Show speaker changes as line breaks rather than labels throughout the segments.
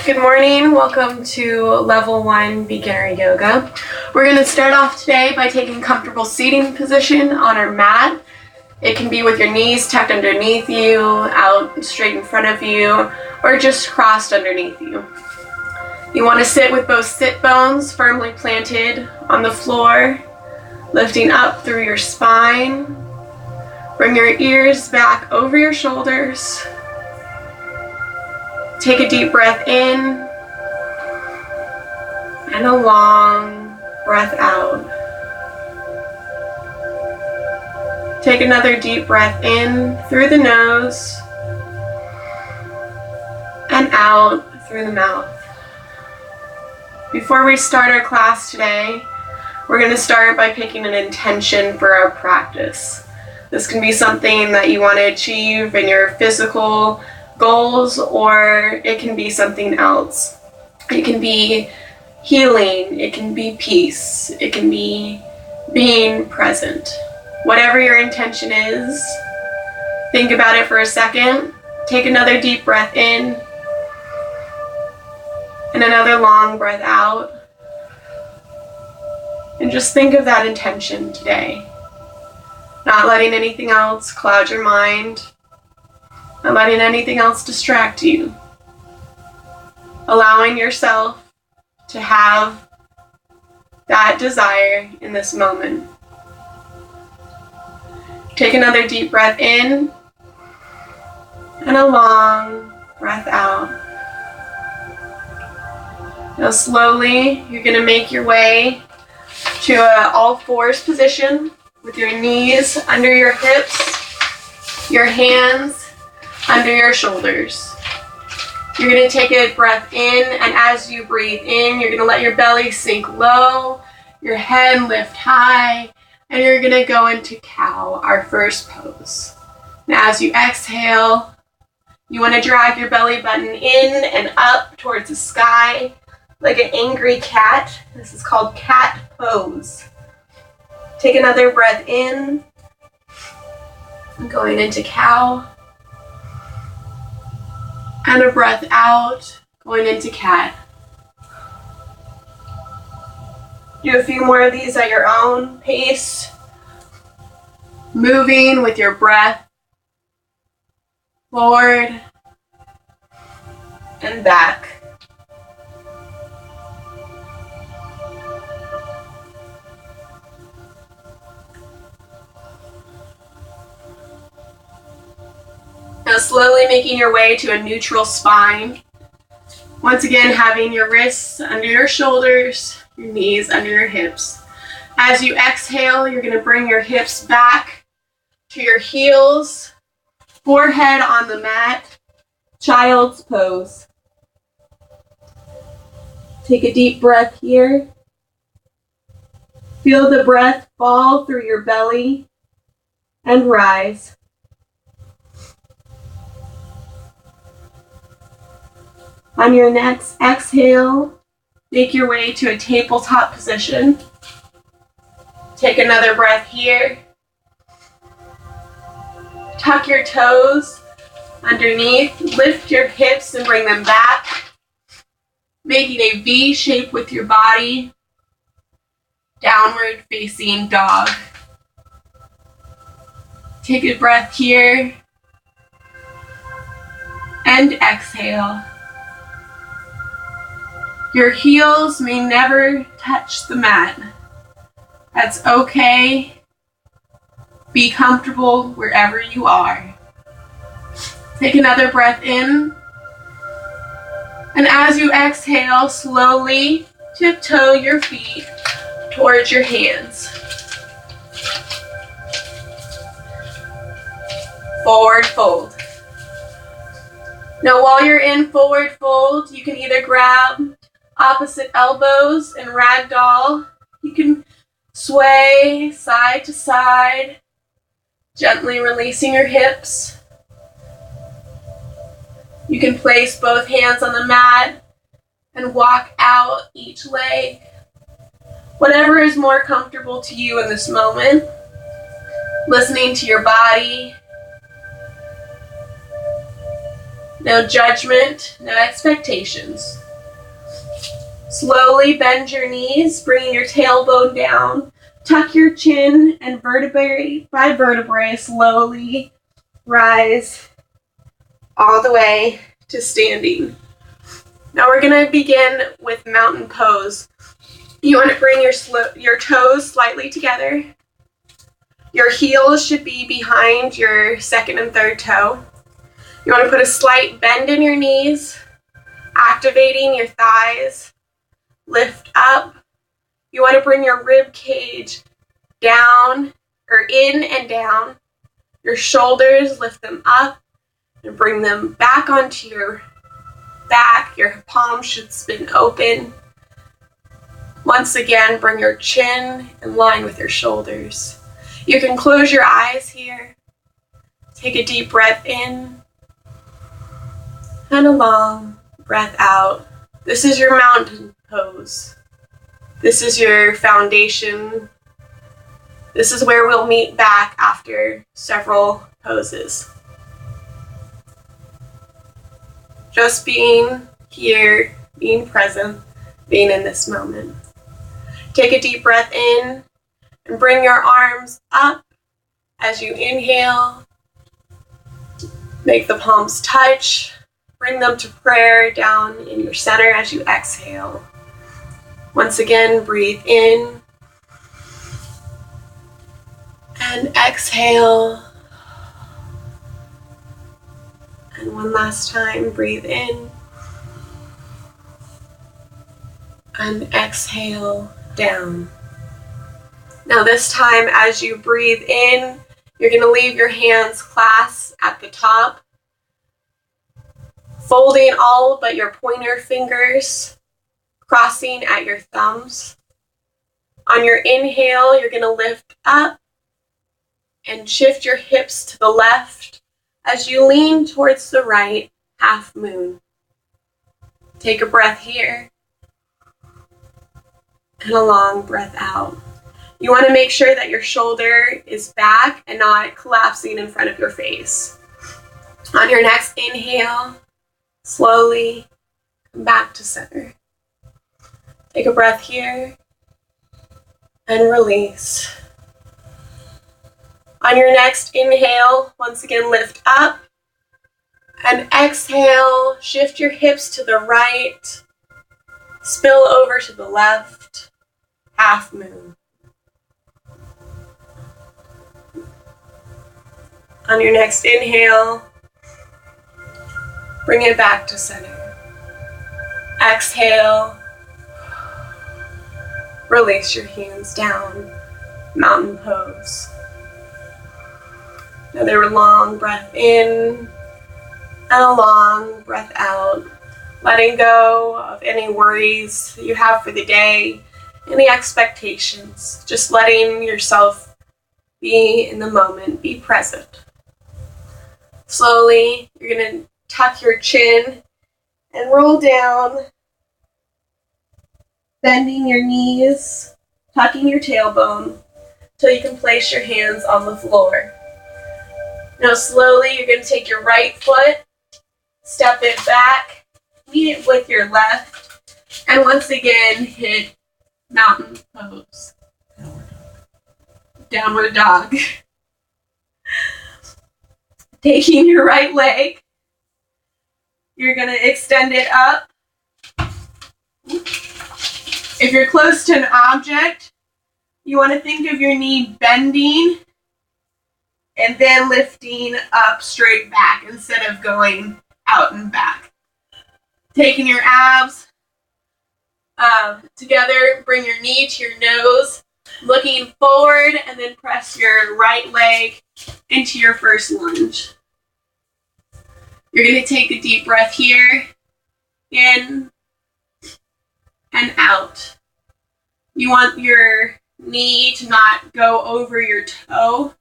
Good morning, welcome to Level 1 Beginner Yoga. We're going to start off today by taking comfortable seating position on our mat. It can be with your knees tucked underneath you, out straight in front of you, or just crossed underneath you. You want to sit with both sit bones firmly planted on the floor, lifting up through your spine. Bring your ears back over your shoulders. Take a deep breath in and a long breath out. Take another deep breath in through the nose and out through the mouth. Before we start our class today, we're going to start by picking an intention for our practice. This can be something that you want to achieve in your physical goals, or it can be something else. It can be healing, it can be peace, it can be being present. Whatever your intention is, think about it for a second. Take another deep breath in and another long breath out. And just think of that intention today. Not letting anything else cloud your mind. Not letting anything else distract you. Allowing yourself to have that desire in this moment. Take another deep breath in and a long breath out. Now slowly you're going to make your way to an all fours position with your knees under your hips, your hands under your shoulders. You're going to take a breath in, and as you breathe in, you're going to let your belly sink low, your head lift high, and you're going to go into cow, our first pose. Now as you exhale, you want to drag your belly button in and up towards the sky like an angry cat. This is called cat pose. Take another breath in, going into cow. And a breath out, going into cat. Do a few more of these at your own pace. Moving with your breath forward and back. Now slowly making your way to a neutral spine. Once again, having your wrists under your shoulders, your knees under your hips. As you exhale, you're going to bring your hips back to your heels, forehead on the mat, child's pose. Take a deep breath here. Feel the breath fall through your belly and rise. On your next exhale, make your way to a tabletop position. Take another breath here. Tuck your toes underneath. Lift your hips and bring them back, making a V shape with your body. Downward facing dog. Take a breath here and exhale. Your heels may never touch the mat. That's okay. Be comfortable wherever you are. Take another breath in. And as you exhale, slowly tiptoe your feet towards your hands. Forward fold. Now while you're in forward fold, you can either grab opposite elbows and ragdoll. You can sway side to side, gently releasing your hips. You can place both hands on the mat and walk out each leg. Whatever is more comfortable to you in this moment. Listening to your body. No judgment, no expectations. Slowly bend your knees, bringing your tailbone down. Tuck your chin and vertebrae by vertebrae slowly rise all the way to standing. Now we're going to begin with mountain pose. You want to bring your toes slightly together. Your heels should be behind your second and third toe. You want to put a slight bend in your knees, activating your thighs. Lift up. You want to bring your rib cage down or in and down. Your shoulders, lift them up and bring them back onto your back. Your palms should spin open. Once again, bring your chin in line with your shoulders. You can close your eyes here. Take a deep breath in and a long breath out. This is your mountain pose. This is your foundation. This is where we'll meet back after several poses. Just being here, being present, being in this moment. Take a deep breath in and bring your arms up as you inhale. Make the palms touch. Bring them to prayer down in your center as you exhale. Once again, breathe in and exhale. And one last time, breathe in and exhale down. Now this time, as you breathe in, you're going to leave your hands clasped at the top, folding all but your pointer fingers, crossing at your thumbs. On your inhale, you're going to lift up and shift your hips to the left as you lean towards the right, half moon. Take a breath here and a long breath out. You want to make sure that your shoulder is back and not collapsing in front of your face. On your next inhale, slowly come back to center. Take a breath here and release. On your next inhale, once again lift up and exhale, shift your hips to the right, spill over to the left, half moon. On your next inhale, bring it back to center. Exhale, release your hands down, mountain pose. Another long breath in and a long breath out, letting go of any worries that you have for the day, any expectations, just letting yourself be in the moment, be present. Slowly, you're going to tuck your chin and roll down, bending your knees, tucking your tailbone, till you can place your hands on the floor. Now slowly, you're going to take your right foot, step it back, meet it with your left, and once again, hit mountain pose. Downward dog. Taking your right leg, you're going to extend it up. If you're close to an object, you want to think of your knee bending and then lifting up straight back instead of going out and back. Taking your abs together, bring your knee to your nose, looking forward, and then press your right leg into your first lunge. You're going to take a deep breath here, in and out. You want your knee to not go over your toe,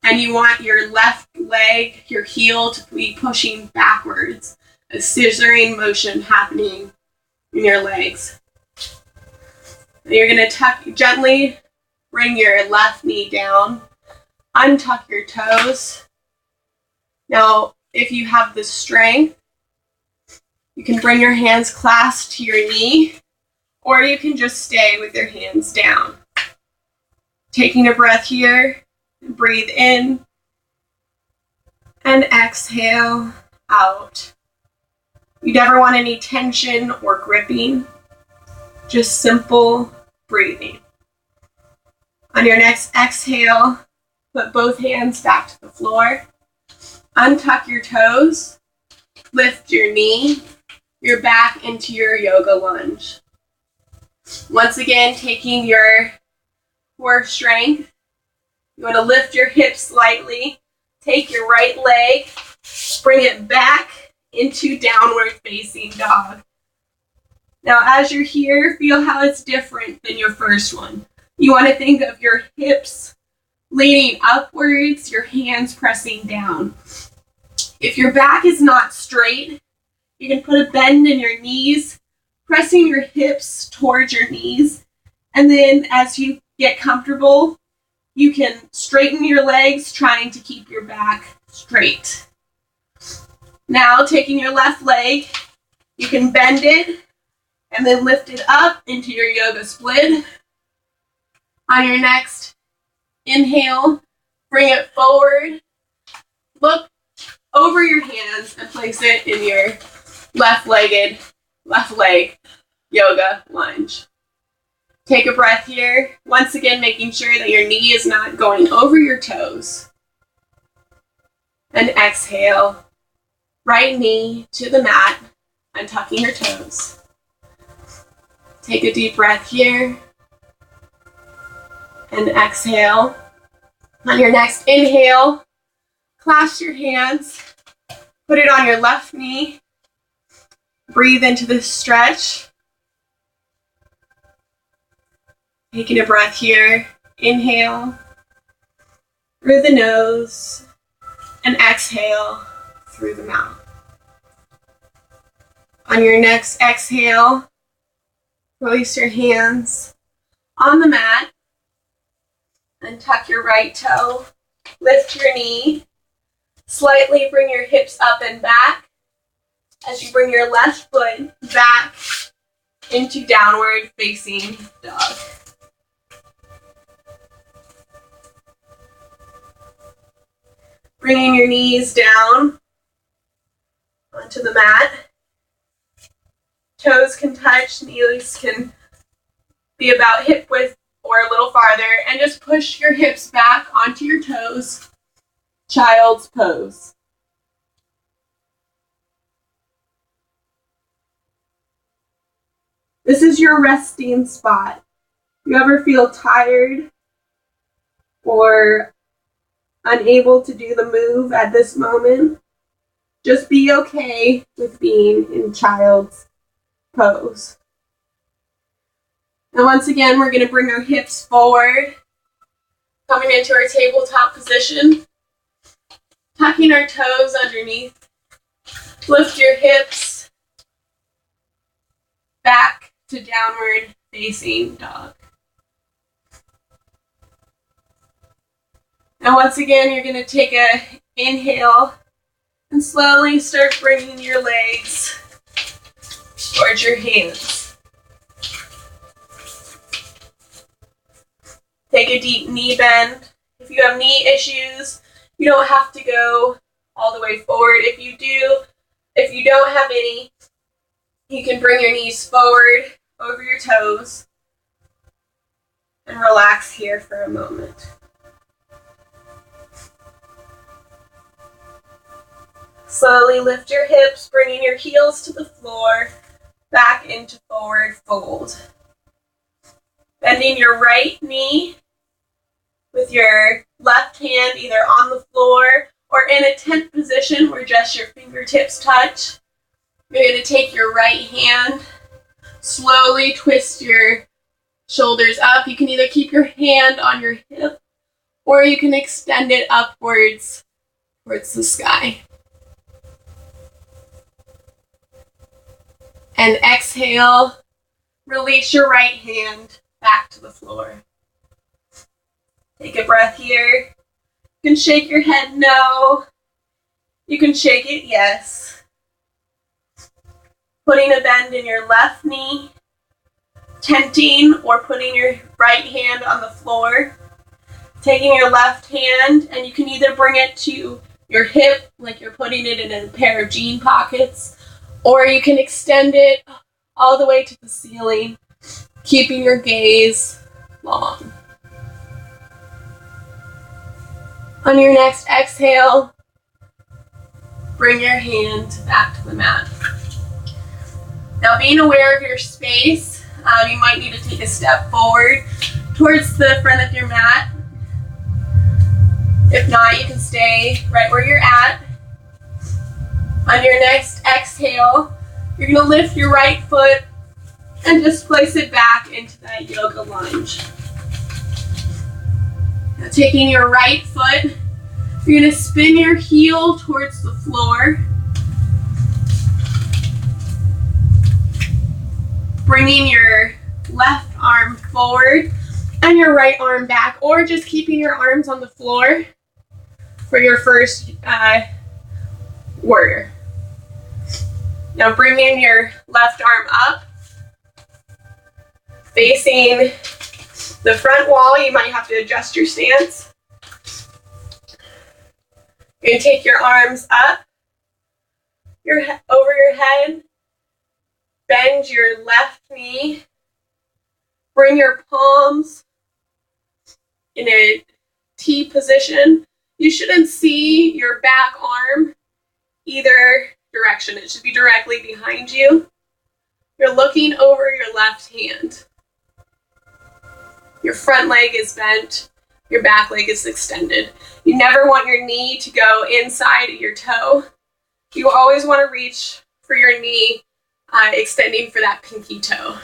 and you want your left leg, your heel, to be pushing backwards, a scissoring motion happening in your legs. And you're going to gently bring your left knee down, untuck your toes. Now, If you have the strength, you can bring your hands clasped to your knee, or you can just stay with your hands down. Taking a breath here, breathe in, and exhale out. You never want any tension or gripping, just simple breathing. On your next exhale, put both hands back to the floor. Untuck your toes, lift your knee, your back into your yoga lunge. Once again, taking your core strength, you want to lift your hips slightly, take your right leg, bring it back into downward facing dog. Now as you're here, feel how it's different than your first one. You want to think of your hips leaning upwards, your hands pressing down. If your back is not straight, you can put a bend in your knees, pressing your hips towards your knees. And then as you get comfortable, you can straighten your legs, trying to keep your back straight. Now taking your left leg, you can bend it and then lift it up into your yoga split. On your next inhale, bring it forward. Look over your hands and place it in your left leg yoga lunge. Take a breath here. Once again, making sure that your knee is not going over your toes. And exhale. Right knee to the mat, untucking your toes. Take a deep breath here. And exhale. On your next inhale, clasp your hands. Put it on your left knee. Breathe into this stretch. Taking a breath here. Inhale through the nose and exhale through the mouth. On your next exhale, release your hands on the mat and tuck your right toe. Lift your knee. Slightly bring your hips up and back as you bring your left foot back into downward facing dog. Bringing your knees down onto the mat. Toes can touch, knees can be about hip width or a little farther, and just push your hips back onto your toes. Child's pose. This is your resting spot. If you ever feel tired or unable to do the move at this moment, just be okay with being in child's pose. And once again, we're going to bring our hips forward, coming into our tabletop position, tucking our toes underneath. Lift your hips back to downward facing dog. And once again, you're going to take an inhale and slowly start bringing your legs towards your hands. Take a deep knee bend. If you have knee issues, you don't have to go all the way forward. If you don't have any, you can bring your knees forward over your toes and relax here for a moment. Slowly lift your hips, bringing your heels to the floor, back into forward fold. Bending your right knee with your left hand either on the floor or in a tent position where just your fingertips touch. You're going to take your right hand, slowly twist your shoulders up. You can either keep your hand on your hip or you can extend it upwards towards the sky. And exhale, release your right hand back to the floor. Take a breath here. You can shake your head no. You can shake it, yes. Putting a bend in your left knee, tenting or putting your right hand on the floor. Taking your left hand, and you can either bring it to your hip, like you're putting it in a pair of jean pockets, or you can extend it all the way to the ceiling, keeping your gaze long. On your next exhale, bring your hand back to the mat. Now, being aware of your space, you might need to take a step forward towards the front of your mat. If not, you can stay right where you're at. On your next exhale, you're going to lift your right foot and just place it back into that yoga lunge. Now, taking your right foot, you're going to spin your heel towards the floor. Bringing your left arm forward and your right arm back, or just keeping your arms on the floor for your first warrior. Now bringing your left arm up, facing the front wall. You might have to adjust your stance. You're going to take your arms up, over your head, bend your left knee, bring your palms in a T position. You shouldn't see your back arm either direction. It should be directly behind you. You're looking over your left hand. Your front leg is bent. Your back leg is extended. You never want your knee to go inside your toe. You always want to reach for your knee, extending for that pinky toe.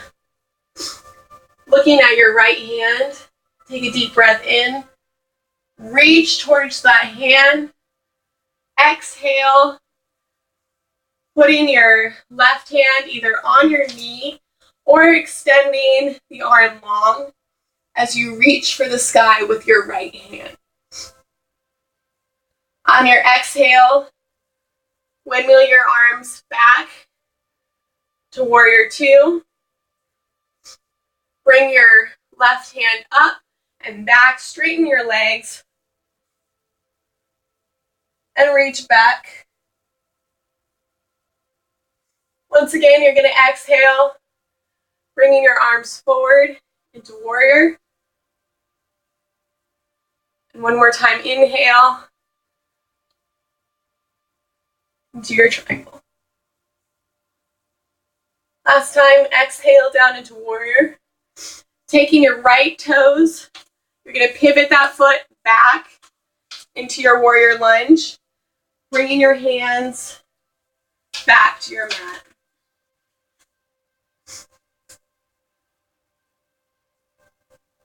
Looking at your right hand, take a deep breath in. Reach towards that hand. Exhale, putting your left hand either on your knee or extending the arm long as you reach for the sky with your right hand. On your exhale, windmill your arms back to warrior two. Bring your left hand up and back, straighten your legs, and reach back. Once again, you're going to exhale, bringing your arms forward into warrior. And one more time, inhale into your triangle. Last time, exhale down into warrior. Taking your right toes, you're going to pivot that foot back into your warrior lunge, bringing your hands back to your mat.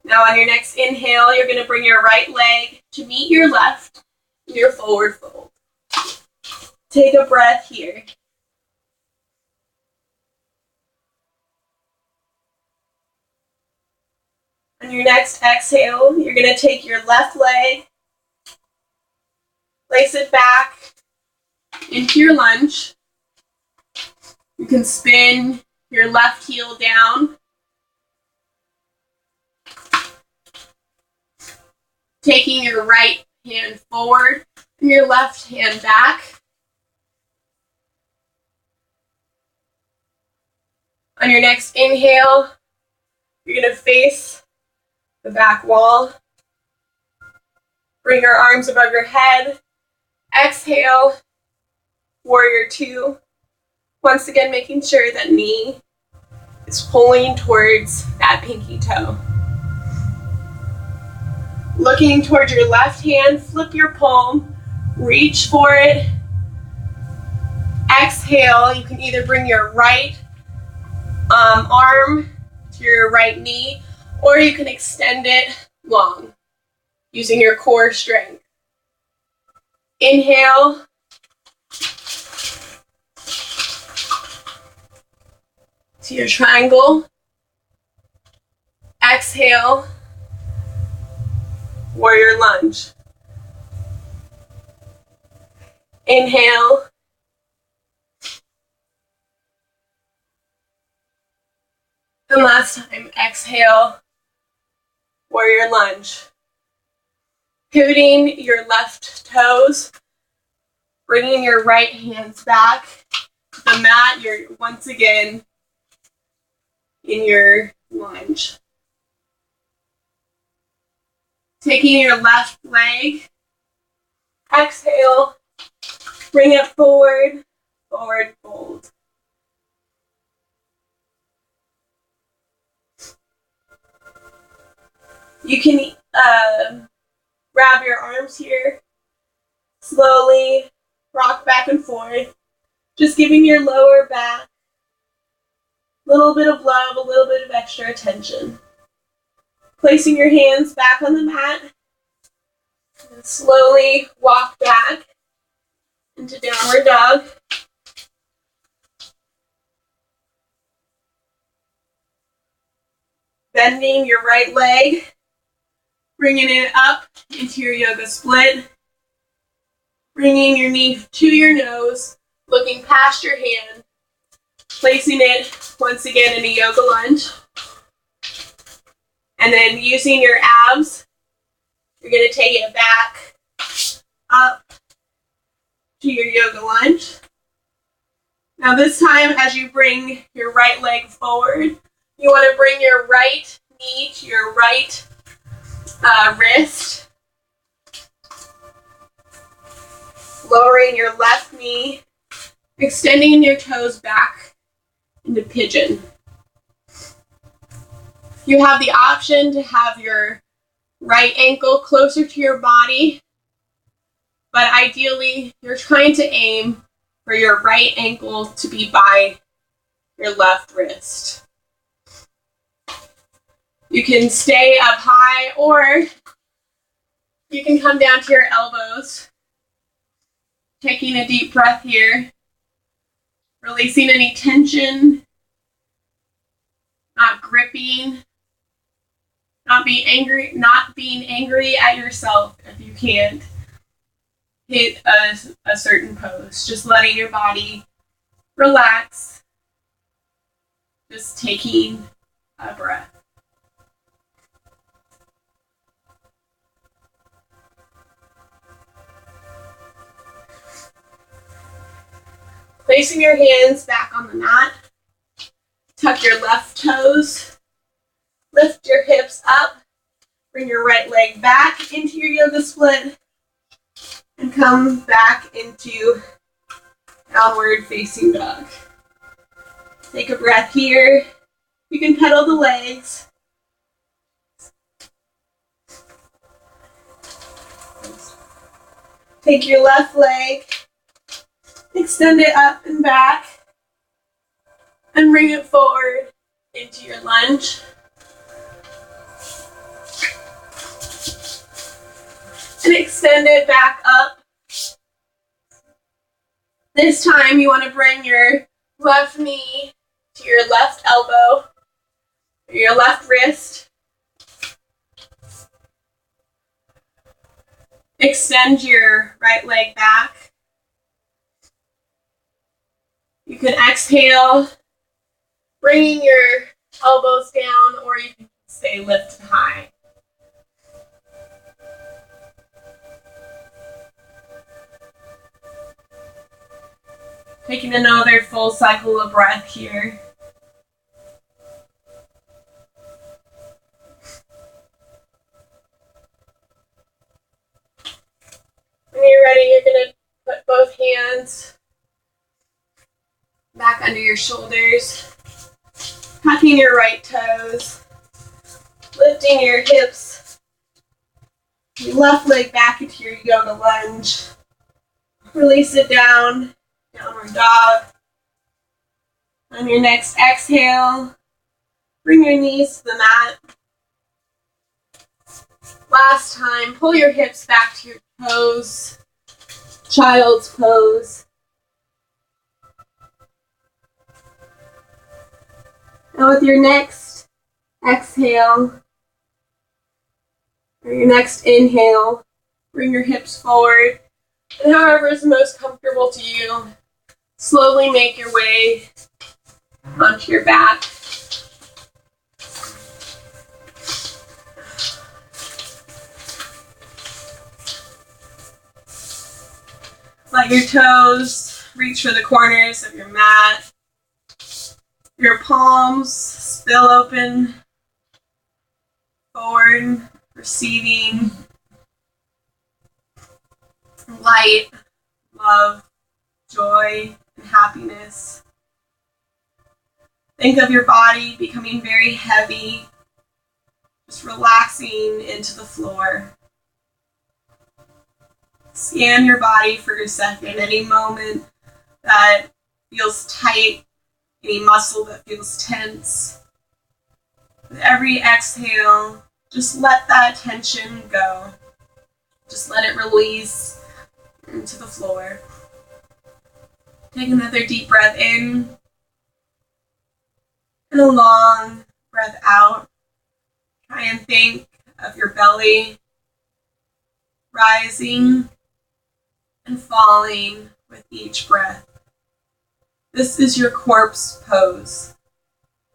Now on your next inhale, you're going to bring your right leg to meet your left in your forward fold. Take a breath here. On your next exhale, you're going to take your left leg, place it back into your lunge. You can spin your left heel down. Taking your right hand forward and your left hand back. On your next inhale, you're going to face the back wall. Bring your arms above your head. Exhale, warrior two. Once again, making sure that knee is pulling towards that pinky toe. Looking towards your left hand, flip your palm, reach for it. Exhale, you can either bring your right arm to your right knee, or you can extend it long, using your core strength. Inhale. To your triangle. Exhale. Warrior lunge. Inhale. And last time, exhale, warrior lunge. Pivoting your left toes, bringing your right hands back to the mat. You're once again in your lunge. Taking your left leg, exhale, bring it forward, forward fold. You can grab your arms here, slowly rock back and forth, just giving your lower back a little bit of love, a little bit of extra attention. Placing your hands back on the mat, and slowly walk back into downward dog. Bending your right leg, bringing it up into your yoga split. Bringing your knee to your nose, looking past your hand, placing it once again in a yoga lunge. And then using your abs, you're going to take it back up to your yoga lunge. Now this time, as you bring your right leg forward, you want to bring your right knee to your right wrist. Lowering your left knee, extending your toes back into pigeon. You have the option to have your right ankle closer to your body, but ideally you're trying to aim for your right ankle to be by your left wrist. You can stay up high, or you can come down to your elbows. Taking a deep breath here, releasing any tension, not gripping, not being angry at yourself if you can't hit a certain pose. Just letting your body relax, just taking a breath. Placing your hands back on the mat, tuck your left toes, lift your hips up, bring your right leg back into your yoga split, and come back into downward facing dog. Take a breath here. You can pedal the legs. Take your left leg, extend it up and back, and bring it forward into your lunge. And extend it back up. This time you want to bring your left knee to your left elbow, or your left wrist. Extend your right leg back. You can exhale, bringing your elbows down, or you can stay lifted high. Taking another full cycle of breath here. When you're ready, you're going to put both hands back under your shoulders, tucking your right toes, lifting your hips, your left leg back into your yoga lunge. Release it down, downward dog. On your next exhale, bring your knees to the mat. Last time, pull your hips back to your toes, child's pose. And with your next exhale, or your next inhale, bring your hips forward, And however is most comfortable to you, slowly make your way onto your back. Let your toes reach for the corners of your mat. Your palms spill open, forward, receiving light, love, joy, and happiness. Think of your body becoming very heavy, just relaxing into the floor. Scan your body for a second, any moment that feels tight, any muscle that feels tense. With every exhale, just let that tension go. Just let it release into the floor. Take another deep breath in and a long breath out. Try and think of your belly rising and falling with each breath. This is your corpse pose.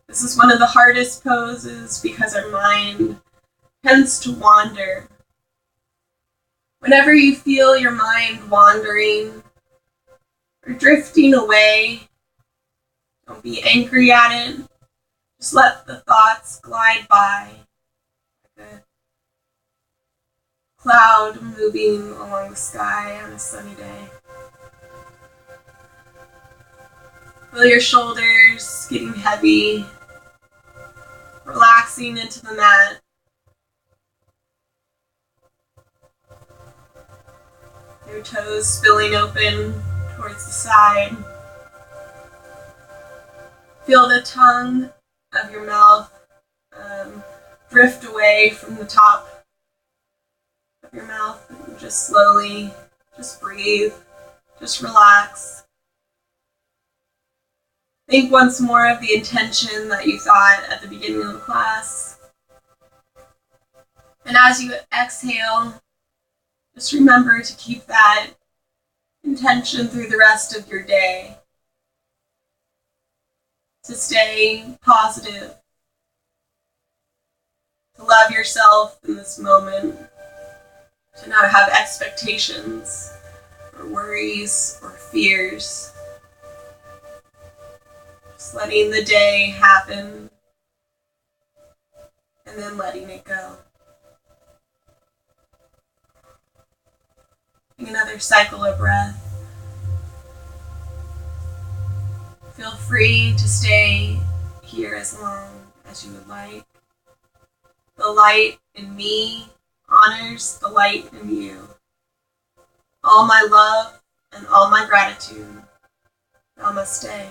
This is one of the hardest poses because our mind tends to wander. Whenever you feel your mind wandering or drifting away, don't be angry at it. Just let the thoughts glide by like a cloud moving along the sky on a sunny day. Feel your shoulders getting heavy, relaxing into the mat. Your toes spilling open towards the side. Feel the tongue of your mouth drift away from the top of your mouth and just slowly, just breathe, just relax. Think once more of the intention that you thought at the beginning of the class. And as you exhale, just remember to keep that intention through the rest of your day. To stay positive. To love yourself in this moment. To not have expectations or worries or fears. Just letting the day happen and then letting it go. Take another cycle of breath. Feel free to stay here as long as you would like. The light in me honors the light in you. All my love and all my gratitude. Namaste.